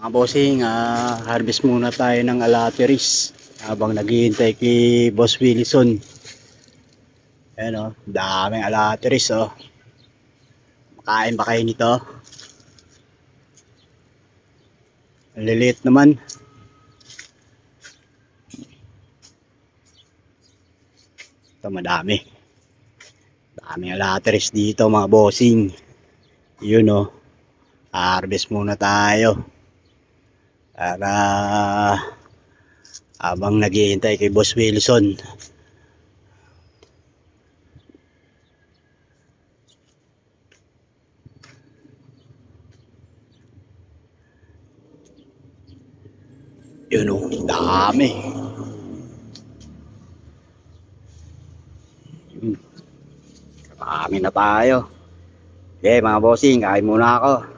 Mga bossing, harvest muna tayo ng alateris habang naghihintay kay Boss Wilson. Ayan o, daming alateris o. Makain ba kayo nito? Ang liliit naman. Ito madami. Daming alateris dito mga bossing. Yun o, harvest muna tayo. Para habang naghihintay kay Boss Wilson. Yun o, dami. Marami na tayo. Okay mga bossing, kain muna ako.